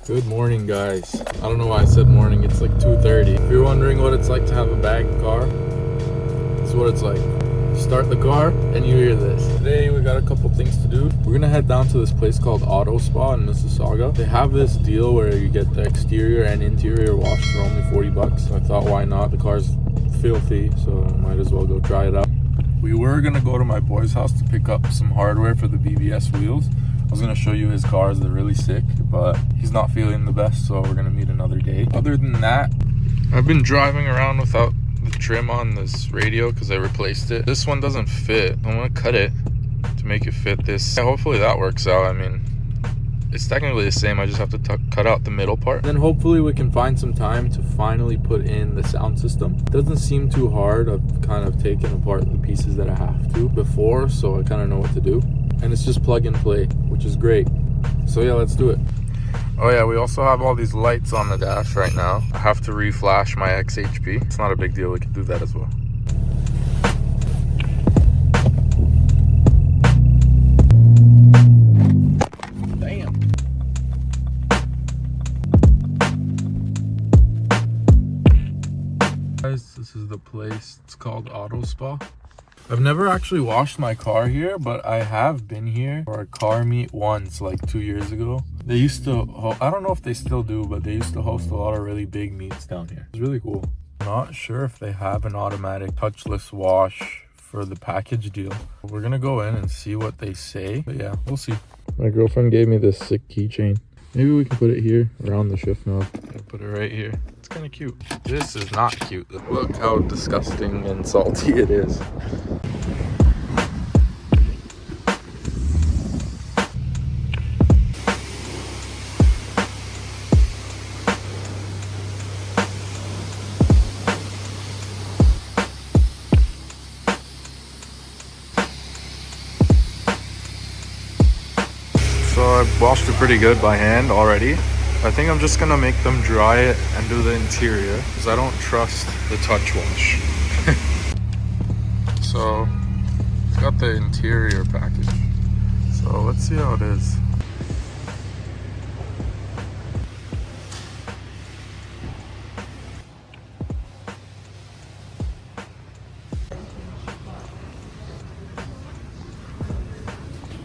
Good morning, guys. I don't know why I said morning. It's like 2:30. If you're wondering what it's like to have a bagged car, this is what it's like. You start the car and you hear this. Today we got a couple things to do. We're gonna head down to this place called Auto Spa in Mississauga. They have this deal where you get the exterior and interior washed for only 40 bucks. So I thought, why not? The car's filthy, so might as well go try it out. We were gonna go to my boy's house to pick up some hardware for the BBS wheels. I was gonna show you his cars, they're really sick, but he's not feeling the best, so we're gonna meet another day. Other than that, I've been driving around without the trim on this radio because I replaced it. This one doesn't fit. I'm gonna cut it to make it fit this. Yeah, hopefully that works out. I mean, it's technically the same. I just have to cut out the middle part. Then hopefully we can find some time to finally put in the sound system. It doesn't seem too hard. I've kind of taken apart the pieces that I have to before, so I kind of know what to do. And it's just plug and play, which is great. So yeah, let's do it. Oh yeah, we also have all these lights on the dash right now. I have to reflash my XHP. It's not a big deal, we can do that as well. Damn. Guys, this is the place. It's called Auto Spa. I've never actually washed my car here, but I have been here for a car meet once, like 2 years ago. They used to, I don't know if they still do, but they used to host a lot of really big meets down here. It's really cool. Not sure if they have an automatic touchless wash for the package deal. We're gonna go in and see what they say, but yeah, we'll see. My girlfriend gave me this sick keychain. Maybe we can put it here around the shift knob. I'll put it right here. It's kind of cute. This is not cute. Look how disgusting and salty it is. So I've washed it pretty good by hand already. I think I'm just gonna make them dry it and do the interior because I don't trust the touch wash. So it's got the interior package. So let's see how it is.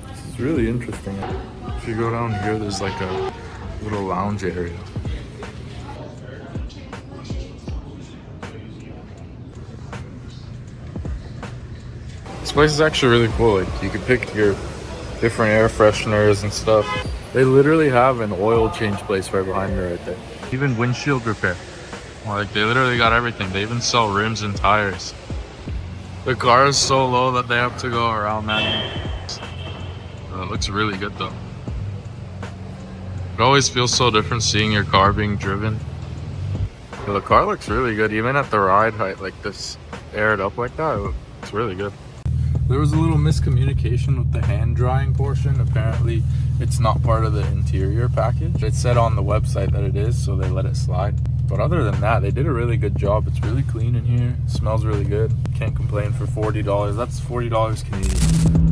This is really interesting. If you go down here, there's like a little lounge area. This place is actually really cool. Like, you can pick your different air fresheners and stuff. They literally have an oil change place right behind me right there. Even windshield repair. Like, they literally got everything. They even sell rims and tires. The car is so low that they have to go around that. It looks really good though. It always feels so different seeing your car being driven. But the car looks really good, even at the ride height, like this aired up like that. It's really good. There was a little miscommunication with the hand drying portion. Apparently it's not part of the interior package. It said on the website that it is, so they let it slide. But other than that, they did a really good job. It's really clean in here. It smells really good. Can't complain for $40. That's $40 Canadian.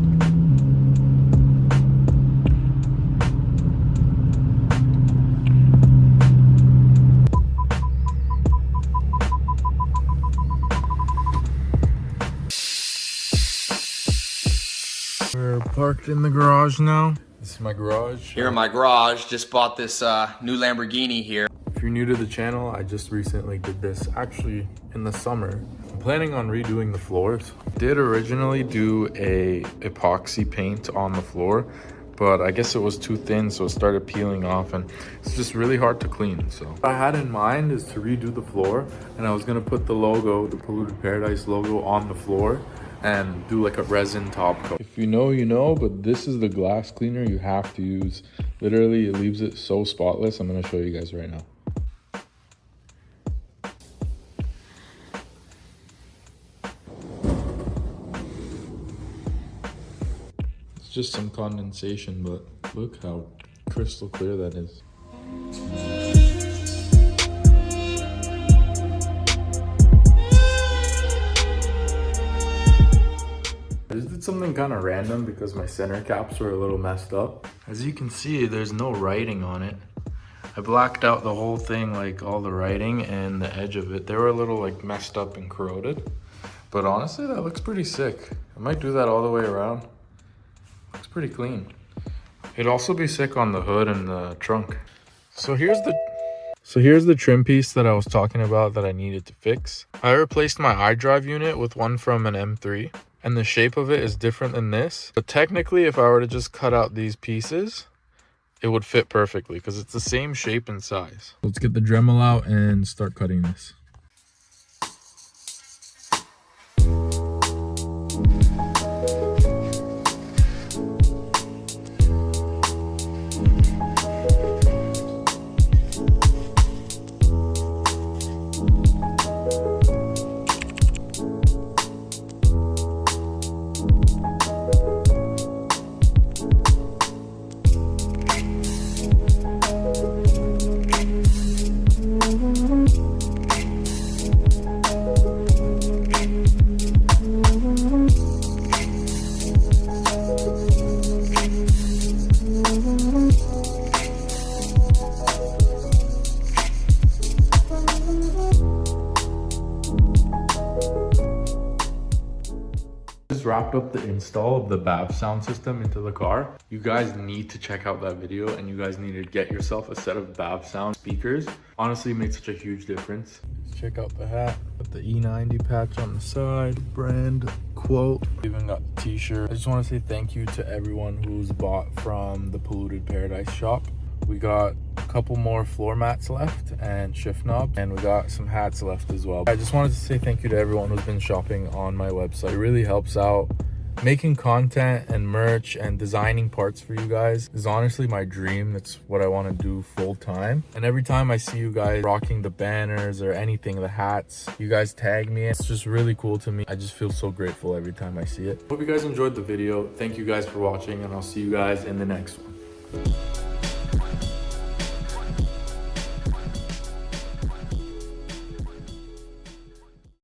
We're parked in the garage now. This is my garage. Here in my garage, just bought this new Lamborghini here. If you're new to the channel, I just recently did this, actually in the summer. I'm planning on redoing the floors. Did originally do a epoxy paint on the floor, but I guess it was too thin, so it started peeling off, and it's just really hard to clean. So what I had in mind is to redo the floor, and I was gonna put the logo, the Polluted Paradise logo, on the floor and do like a resin top coat. If you know, you know, but this is the glass cleaner you have to use. Literally, it leaves it so spotless. I'm gonna show you guys right now. It's just some condensation, but look how crystal clear that is. I just did something kind of random because my center caps were a little messed up. As you can see, there's no writing on it. I blacked out the whole thing, like all the writing and the edge of it. They were a little like messed up and corroded. But honestly, that looks pretty sick. I might do that all the way around. Looks pretty clean. It'd also be sick on the hood and the trunk. So here's the trim piece that I was talking about that I needed to fix. I replaced my iDrive unit with one from an M3, and the shape of it is different than this. But technically, if I were to just cut out these pieces, it would fit perfectly because it's the same shape and size. Let's get the Dremel out and start cutting this. Just wrapped up the install of the Bavsound system into the car. You guys need to check out that video, and you guys need to get yourself a set of Bavsound speakers. Honestly, it made such a huge difference. Check out the hat. Got the E90 patch on the side, brand, quote. Even got the t-shirt. I just want to say thank you to everyone who's bought from the Polluted Paradise shop. We got a couple more floor mats left and shift knobs, and we got some hats left as well. I just wanted to say thank you to everyone who's been shopping on my website. It really helps out. Making content and merch and designing parts for you guys is honestly my dream. That's what I want to do full time. And every time I see you guys rocking the banners or anything, the hats, you guys tag me. It's just really cool to me. I just feel so grateful every time I see it. Hope you guys enjoyed the video. Thank you guys for watching, and I'll see you guys in the next one.